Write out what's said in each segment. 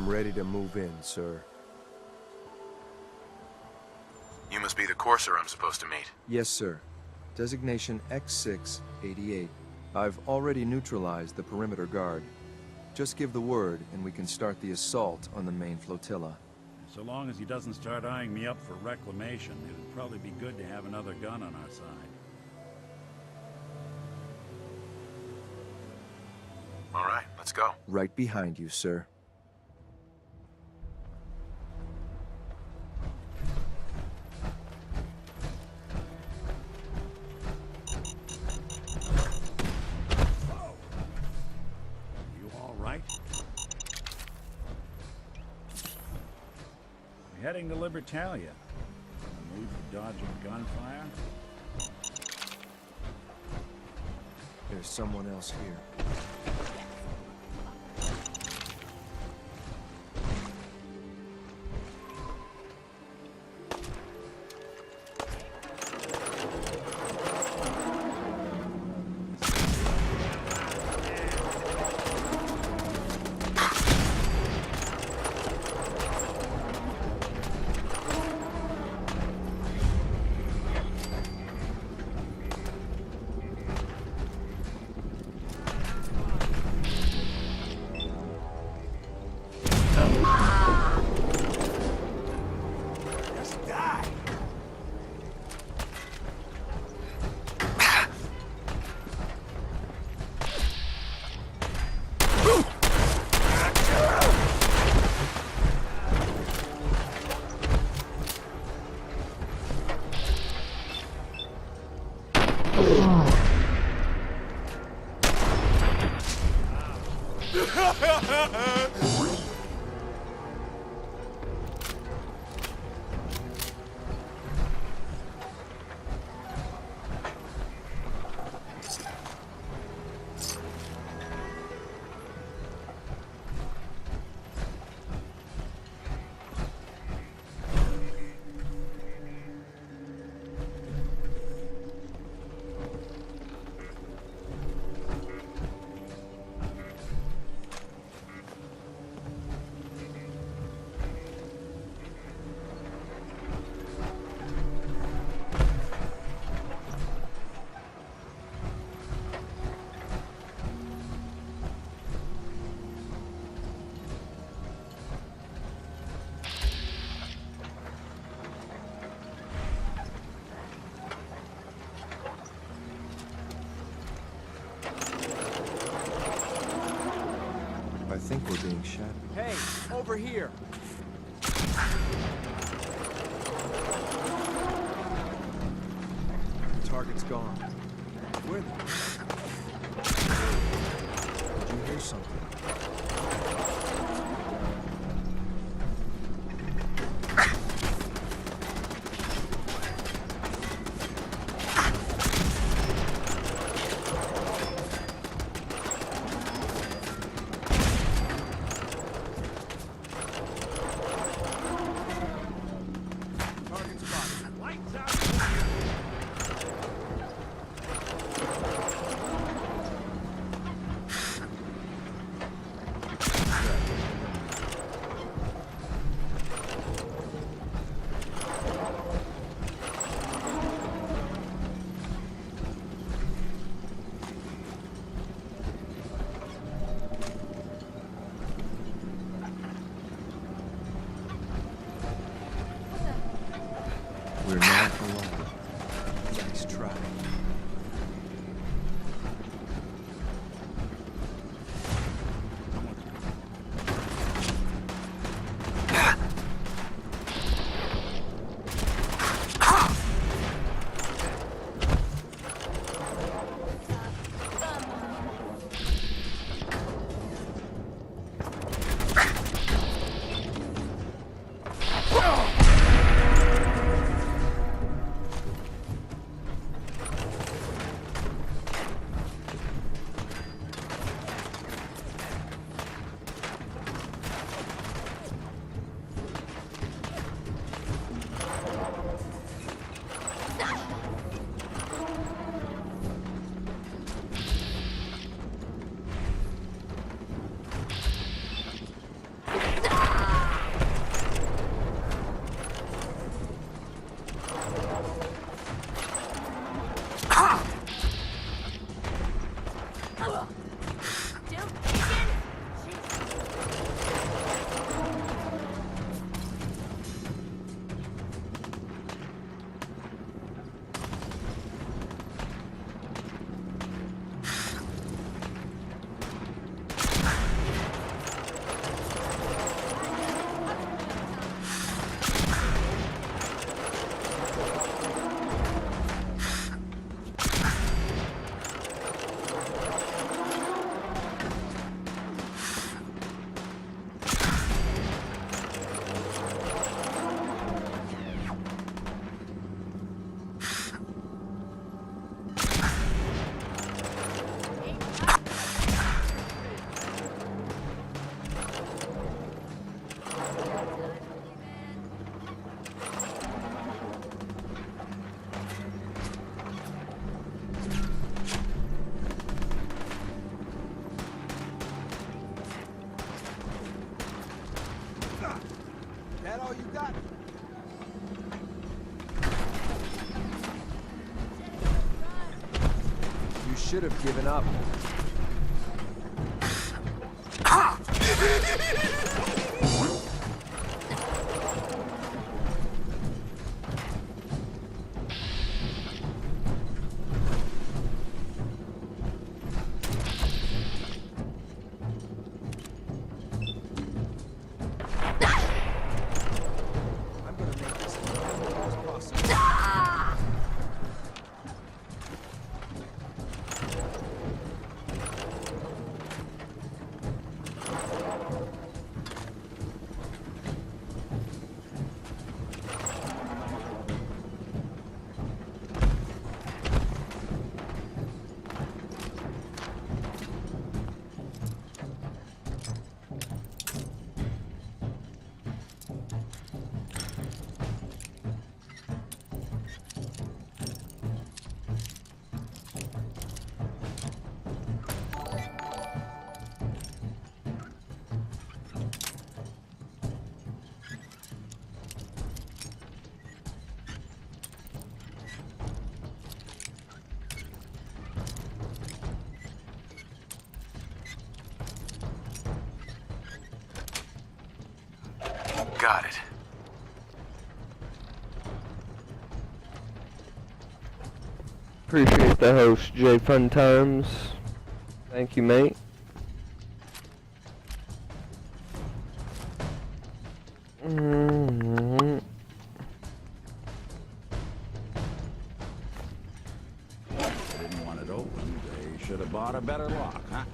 I'm ready to move in, sir. You must be the courser I'm supposed to meet. Yes, sir. Designation X688. I've already neutralized the perimeter guard. Just give the word, and we can start the assault on the main flotilla. So long as he doesn't start eyeing me up for reclamation, it would probably be good to have another gun on our side. All right, let's go. Right behind you, sir. You all right? We're heading to Libertalia. In the mood for dodging gunfire? There's someone else here. I think we're being shadowed. Hey, over here! The target's gone. Where did you hear something? should have given up. Got it. Appreciate the host, J Fun Times. Thank you, mate. They didn't want it open. They should have bought a better lock, huh?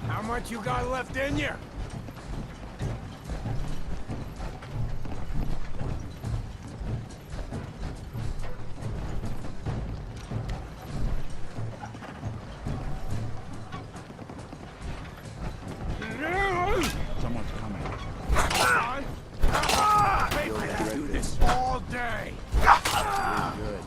How much you got left in you? Someone's coming. You'll do this all day. Good.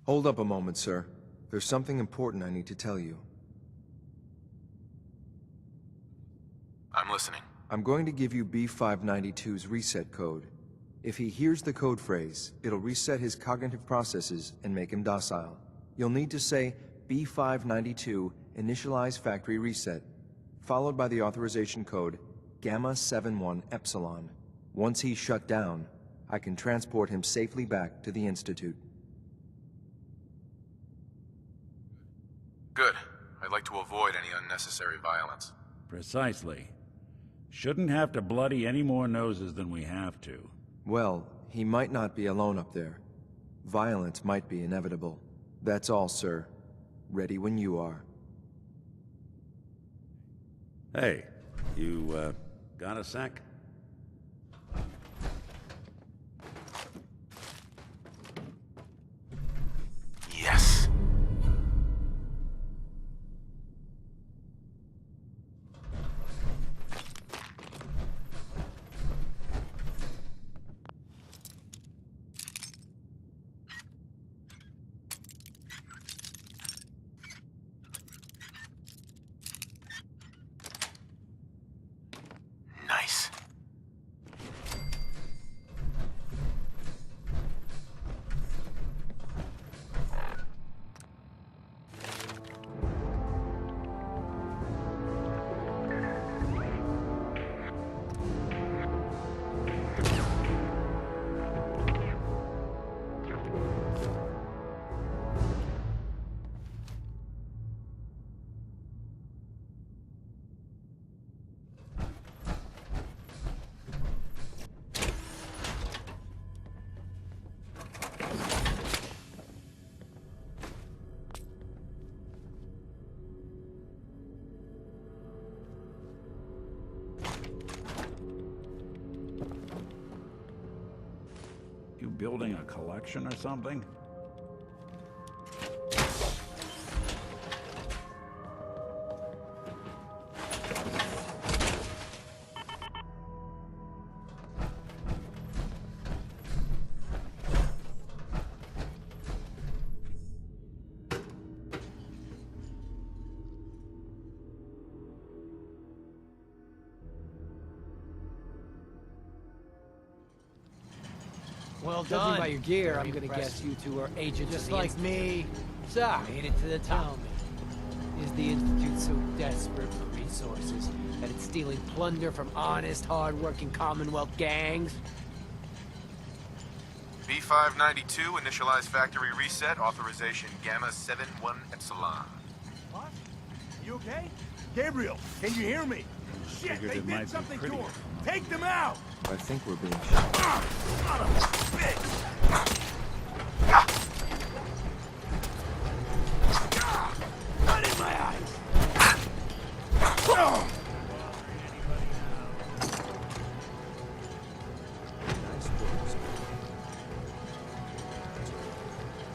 Hold up a moment, sir. There's something important I need to tell you. I'm listening. I'm going to give you B592's reset code. If he hears the code phrase, it'll reset his cognitive processes and make him docile. You'll need to say B592 initialize factory reset, followed by the authorization code Gamma 71 Epsilon. Once he's shut down, I can transport him safely back to the Institute. Good. I'd like to avoid any unnecessary violence. Precisely. Shouldn't have to bloody any more noses than we have to. Well, he might not be alone up there. Violence might be inevitable. That's all, sir. Ready when you are. Hey, you, got a sec? Yes. Nice. You building a collection or something? Well Judging done. by your gear, Very I'm gonna impressive. guess you two are agents Just of the like Institute. me. So, Made it to the tell top. me, is the Institute so desperate for resources that it's stealing plunder from honest, hard-working Commonwealth gangs? B592 initialize factory reset, authorization Gamma 71 Epsilon. What? You okay? Gabriel, can you hear me? Shit, Figured they it might did be something to prettier. him. Take them out! I think we're being shot. Son of a bitch! Blood in my eyes! Nice work, sir.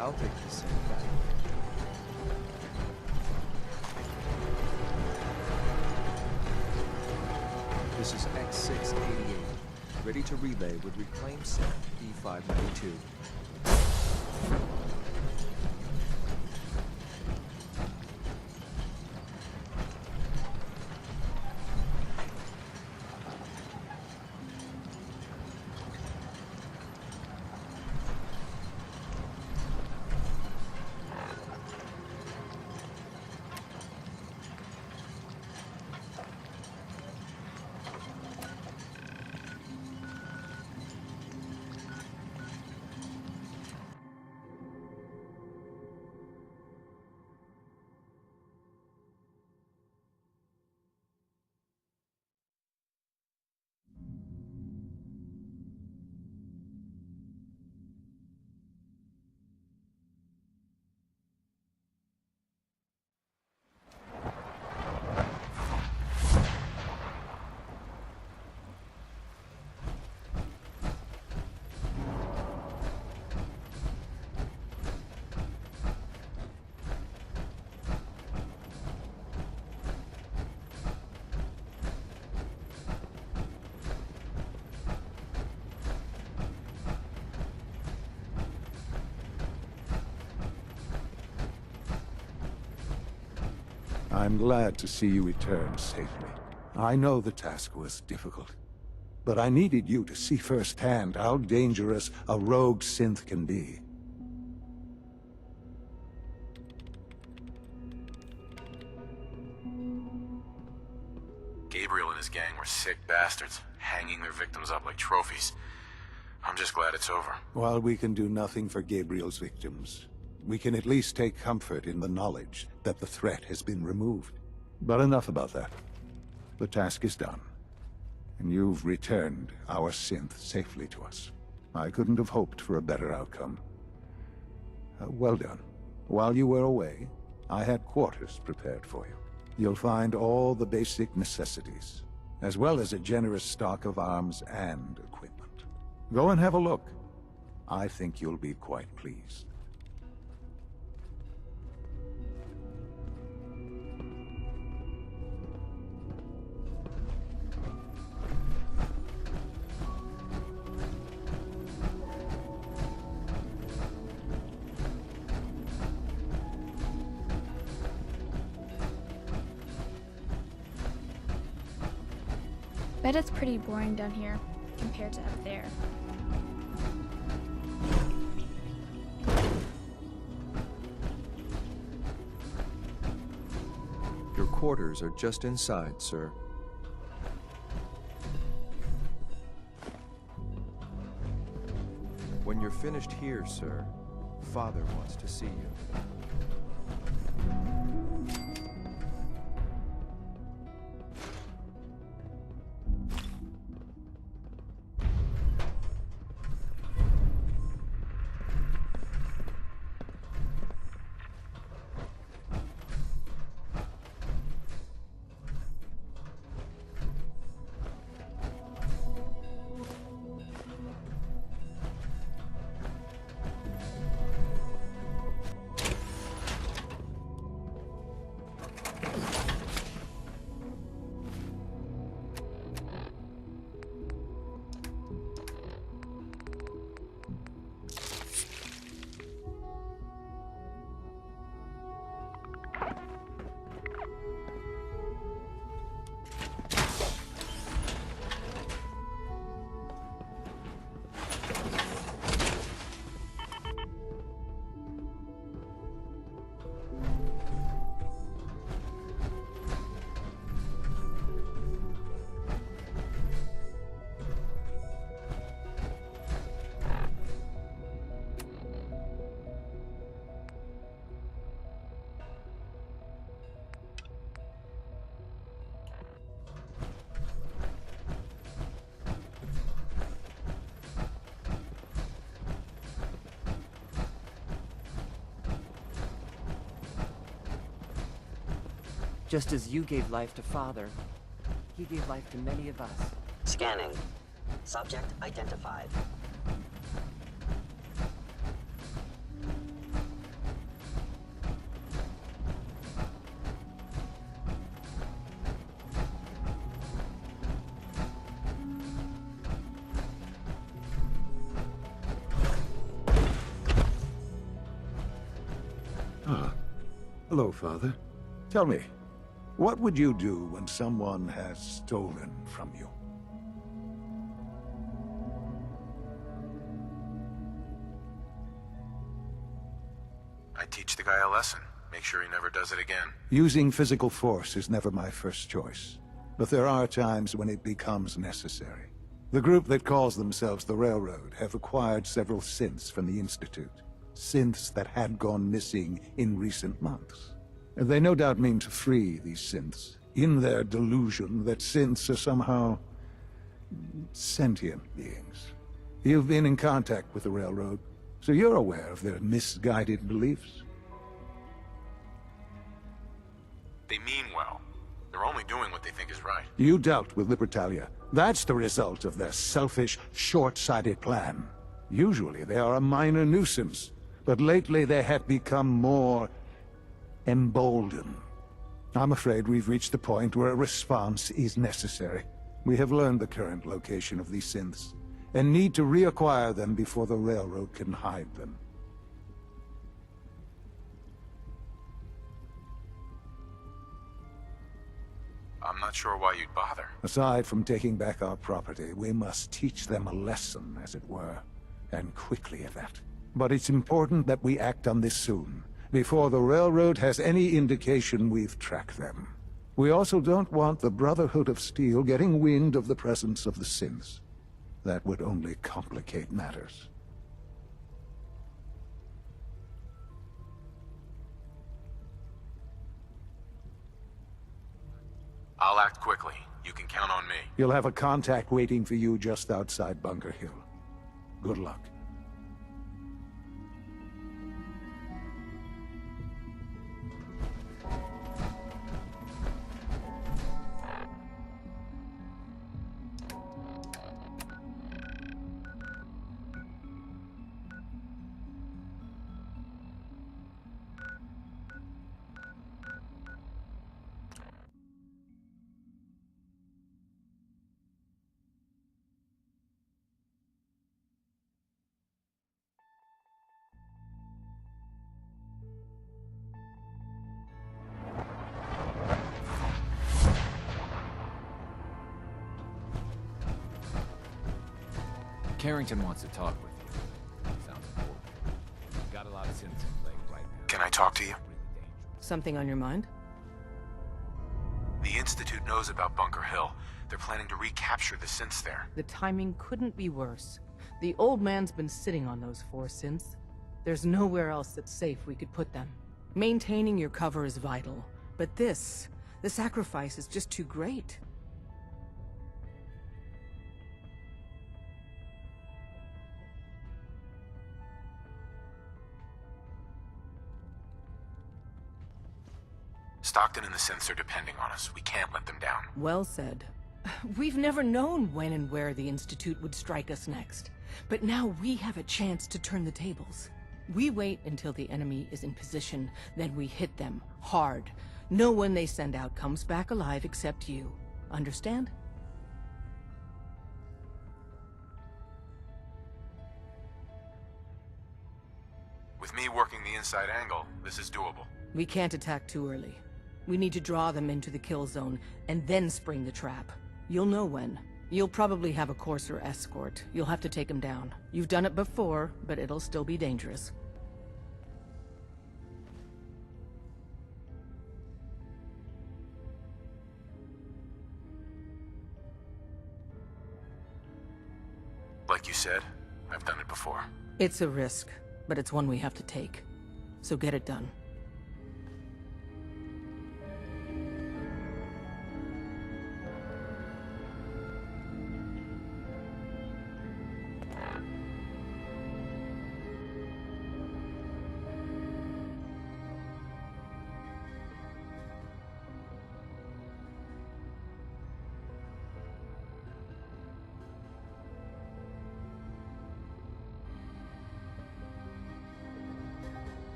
I'll take this thing back. This is X688, ready to relay with reclaimed set B592. I'm glad to see you return safely. I know the task was difficult, but I needed you to see firsthand how dangerous a rogue synth can be. Gabriel and his gang were sick bastards, hanging their victims up like trophies. I'm just glad it's over. While we can do nothing for Gabriel's victims, we can at least take comfort in the knowledge that the threat has been removed. But enough about that. The task is done, and you've returned our synth safely to us. I couldn't have hoped for a better outcome. Well done. While you were away, I had quarters prepared for you. You'll find all the basic necessities, as well as a generous stock of arms and equipment. Go and have a look. I think you'll be quite pleased. Bet it's pretty boring down here, compared to up there. Your quarters are just inside, sir. When you're finished here, sir, Father wants to see you. Just as you gave life to Father, he gave life to many of us. Scanning. Subject identified. Ah. Hello, Father. Tell me, what would you do when someone has stolen from you? I teach the guy a lesson. Make sure he never does it again. Using physical force is never my first choice, but there are times when it becomes necessary. The group that calls themselves the Railroad have acquired several synths from the Institute. Synths that had gone missing in recent months. They no doubt mean to free these synths, in their delusion that synths are somehow sentient beings. You've been in contact with the Railroad, so you're aware of their misguided beliefs. They mean well. They're only doing what they think is right. You dealt with Libertalia. That's the result of their selfish, short-sighted plan. Usually they are a minor nuisance, but lately they have become more emboldened. I'm afraid we've reached the point where a response is necessary. We have learned the current location of these synths, and need to reacquire them before the Railroad can hide them. sure why you'd bother. Aside from taking back our property, we must teach them a lesson, as it were. And quickly at that. But it's important that we act on this soon, before the Railroad has any indication we've tracked them. We also don't want the Brotherhood of Steel getting wind of the presence of the synths. That would only complicate matters. I'll act quickly. You can count on me. You'll have a contact waiting for you just outside Bunker Hill. Good luck. Carrington wants to talk with you. Sounds important. Got a lot of synths in play right now. Can I talk to you? Something on your mind? The Institute knows about Bunker Hill. They're planning to recapture the synths there. The timing couldn't be worse. The old man's been sitting on those 4 synths. There's nowhere else that's safe we could put them. Maintaining your cover is vital. But the sacrifice is just too great. Stockton and the synths are depending on us. We can't let them down. Well said. We've never known when and where the Institute would strike us next. But now we have a chance to turn the tables. We wait until the enemy is in position, then we hit them hard. No one they send out comes back alive except you. Understand? With me working the inside angle, this is doable. We can't attack too early. We need to draw them into the kill zone, and then spring the trap. You'll know when. You'll probably have a Courser escort. You'll have to take them down. You've done it before, but it'll still be dangerous. Like you said, I've done it before. It's a risk, but it's one we have to take. So get it done.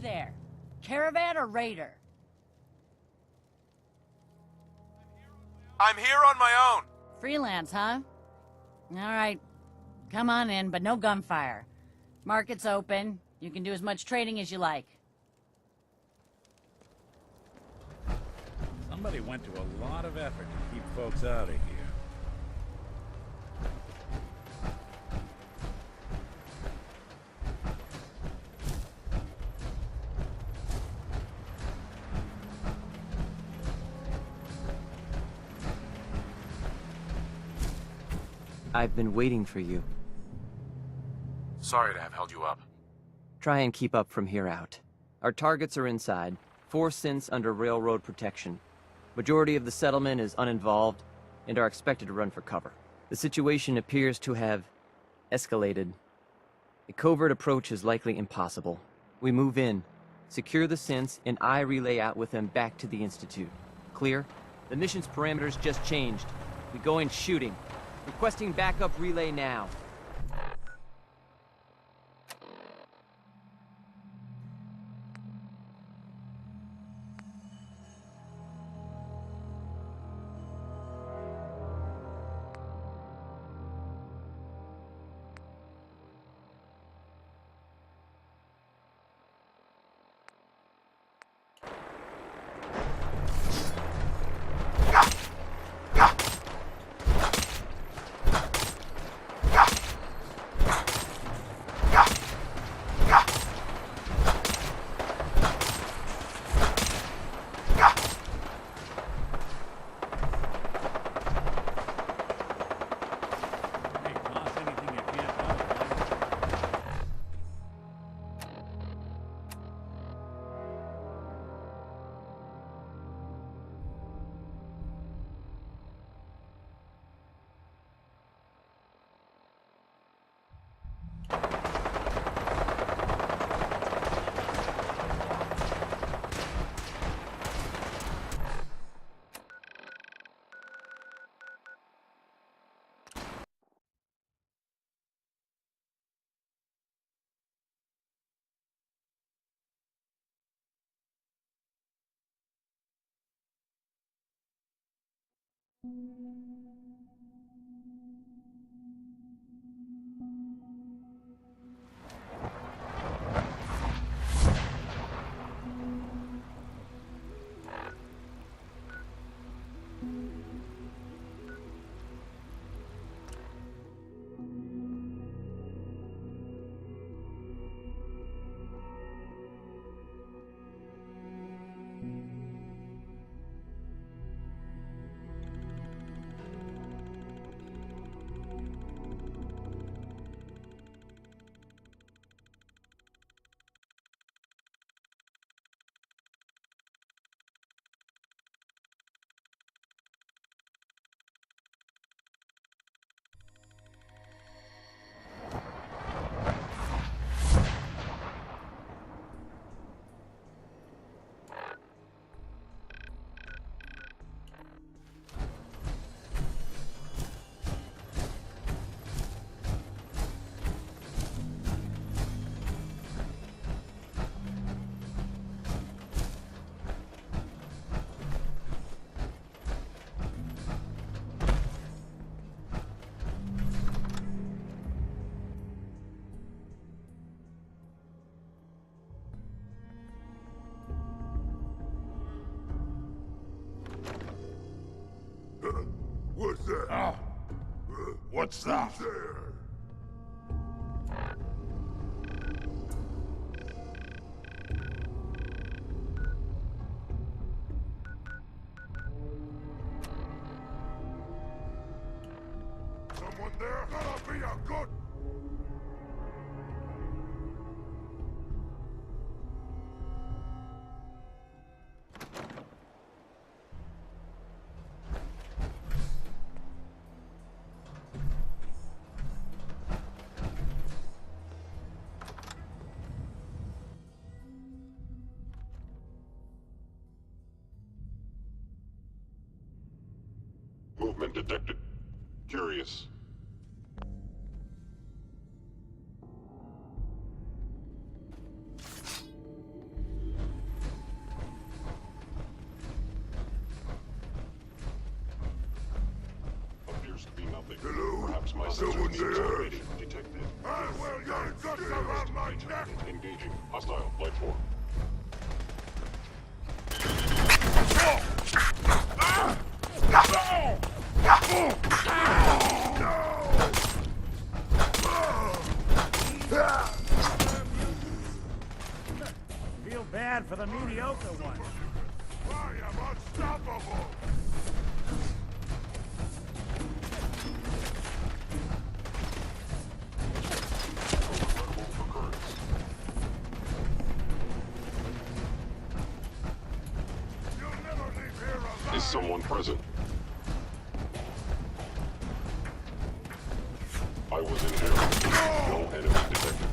There. Caravan or Raider? I'm here on my own! Freelance, huh? Alright. Come on in, but no gunfire. Market's open. You can do as much trading as you like. Somebody went to a lot of effort to keep folks out of here. I've been waiting for you. Sorry to have held you up. Try and keep up from here out. Our targets are inside, 4 synths under railroad protection. Majority of the settlement is uninvolved and are expected to run for cover. The situation appears to have escalated. A covert approach is likely impossible. We move in, secure the synths, and I relay out with them back to the Institute. Clear? The mission's parameters just changed. We go in shooting. Requesting backup relay now. What's that? What's that? Someone there? Gotta be a good... Movement detected. Curious. Appears to be nothing. Hello? Perhaps my Someone sensors there? already detected. I will your guts around my neck! Engaging. Hostile life form. Feel bad for the mediocre ones. I am unstoppable! someone present. I was in here. No enemy detected.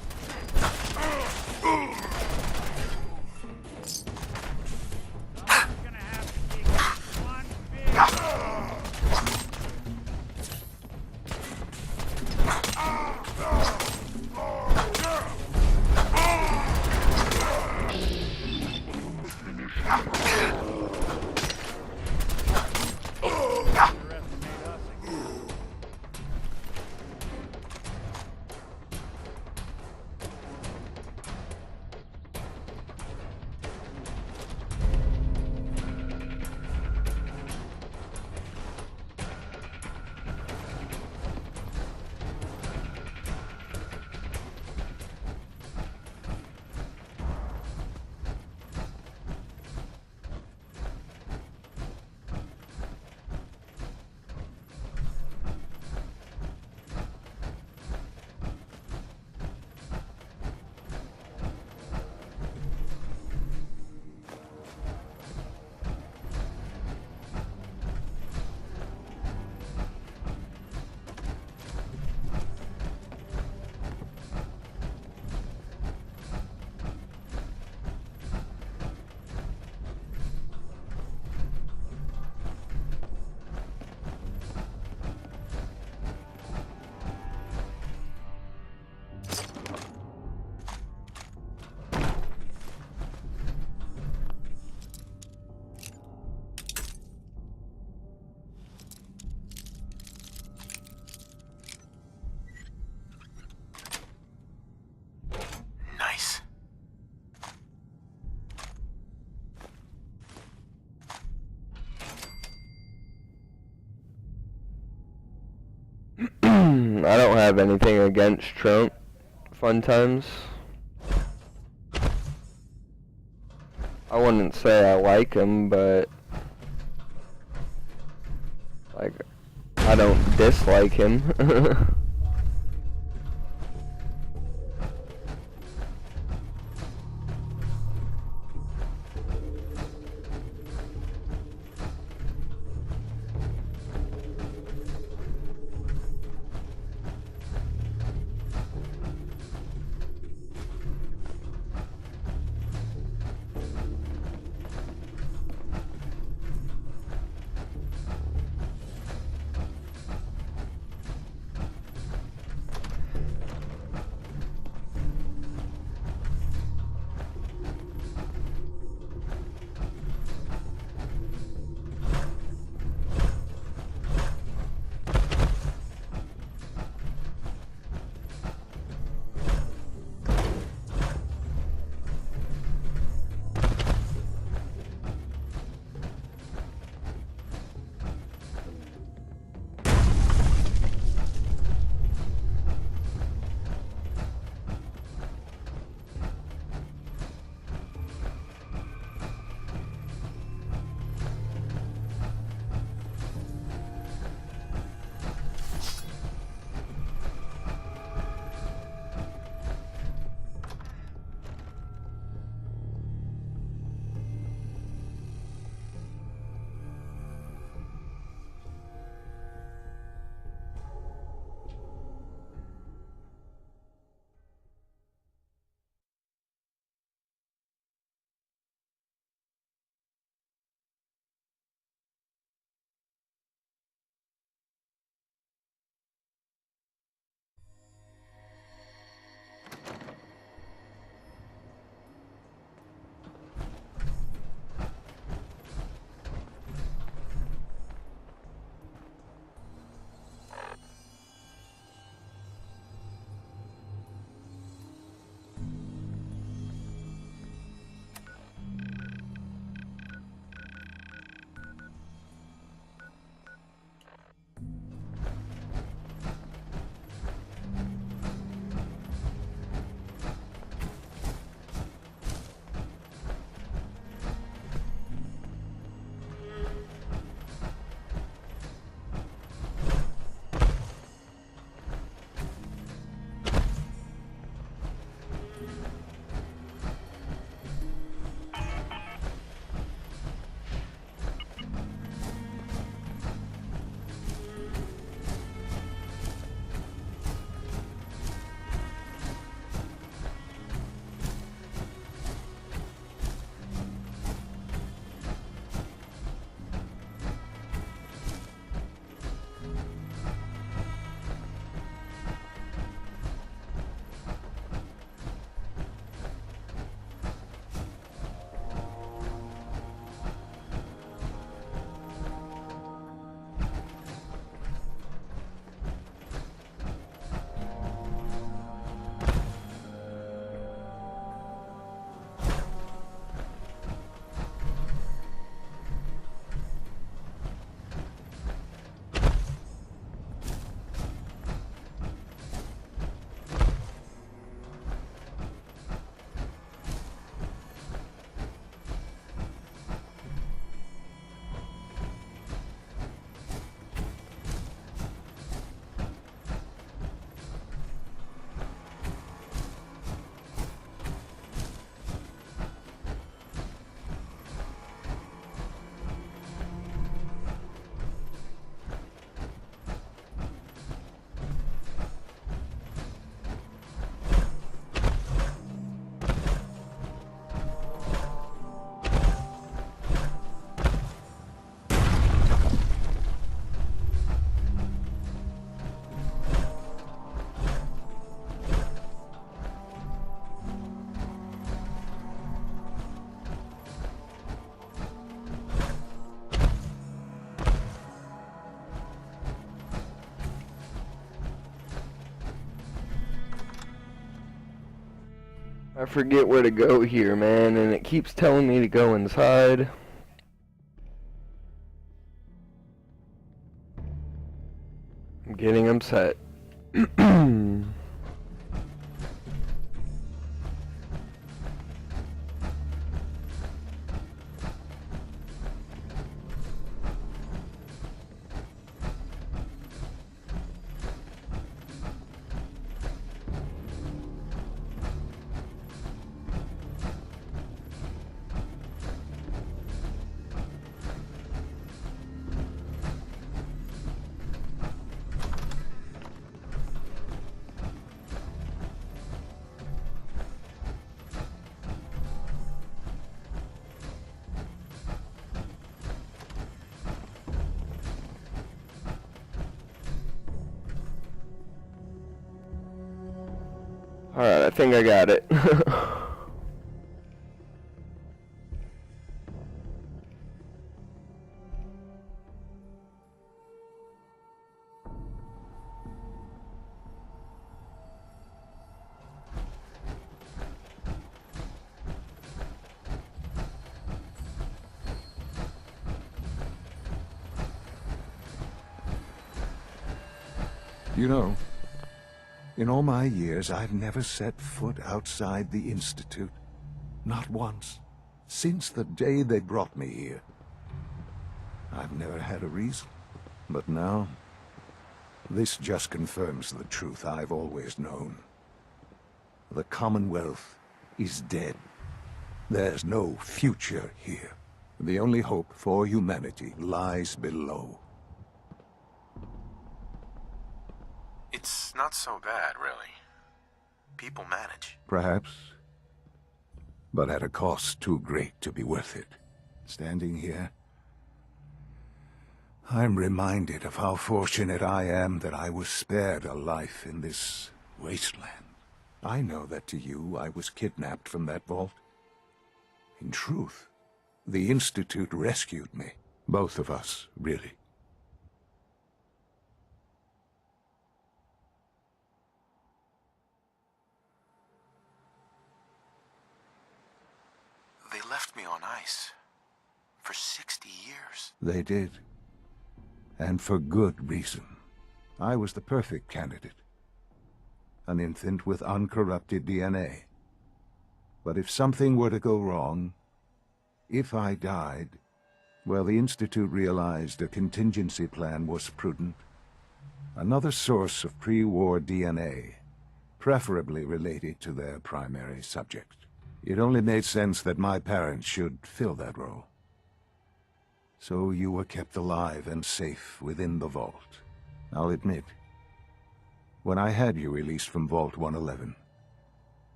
Nice. I don't have anything against Trump. Fun times. I wouldn't say I like him, but like I don't dislike him. I forget where to go here, man, and it keeps telling me to go inside. I'm getting upset. Alright, I think I got it. You know, in all my years, I've never set foot outside the Institute. Not once. Since the day they brought me here. I've never had a reason. But now, this just confirms the truth I've always known. The Commonwealth is dead. There's no future here. The only hope for humanity lies below. It's not so bad, really. People manage. Perhaps. But at a cost too great to be worth it. Standing here, I'm reminded of how fortunate I am that I was spared a life in this wasteland. I know that to you, I was kidnapped from that vault. In truth, the Institute rescued me. Both of us, really. They left me on ice. For 60 years. They did. And for good reason. I was the perfect candidate. An infant with uncorrupted DNA. But if something were to go wrong, if I died, well, the Institute realized a contingency plan was prudent. Another source of pre-war DNA, preferably related to their primary subject. It only made sense that my parents should fill that role. So you were kept alive and safe within the vault. I'll admit, when I had you released from Vault 111,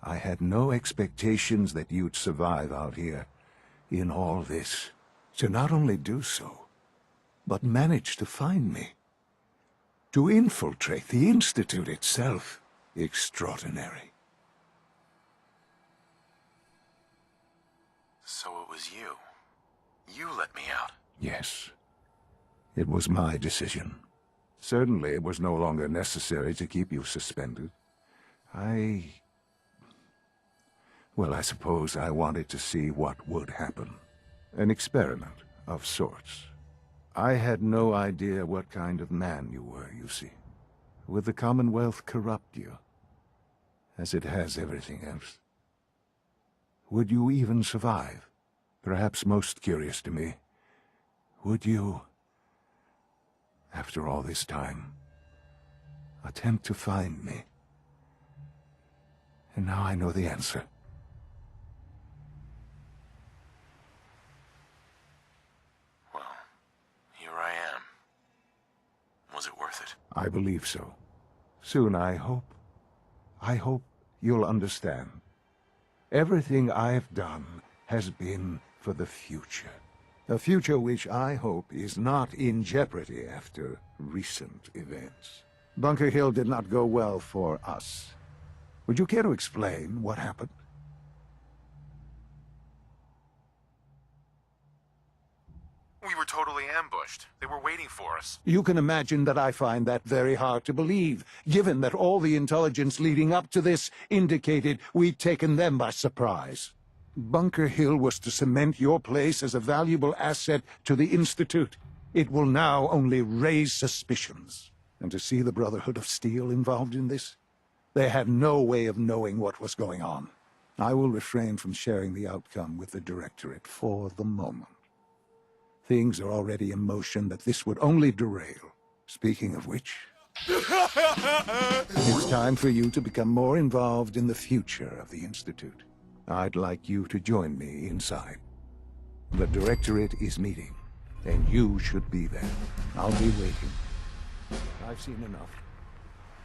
I had no expectations that you'd survive out here in all this. To not only do so, but manage to find me. To infiltrate the Institute itself. Extraordinary. So it was you. You let me out. Yes. It was my decision. Certainly it was no longer necessary to keep you suspended. Well, I suppose I wanted to see what would happen. An experiment of sorts. I had no idea what kind of man you were, you see. Would the Commonwealth corrupt you? As it has everything else? Would you even survive? Perhaps most curious to me, would you, after all this time, attempt to find me? And now I know the answer. Well, here I am. Was it worth it? I believe so. Soon, I hope. I hope you'll understand. Everything I've done has been for the future. A future which I hope is not in jeopardy after recent events. Bunker Hill did not go well for us. Would you care to explain what happened? We were totally ambushed. They were waiting for us. You can imagine that I find that very hard to believe, given that all the intelligence leading up to this indicated we'd taken them by surprise. Bunker Hill was to cement your place as a valuable asset to the Institute. It will now only raise suspicions. And to see the Brotherhood of Steel involved in this? They had no way of knowing what was going on. I will refrain from sharing the outcome with the Directorate for the moment. Things are already in motion that this would only derail. Speaking of which, it's time for you to become more involved in the future of the Institute. I'd like you to join me inside. The Directorate is meeting, and you should be there. I'll be waiting. I've seen enough.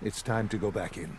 It's time to go back in.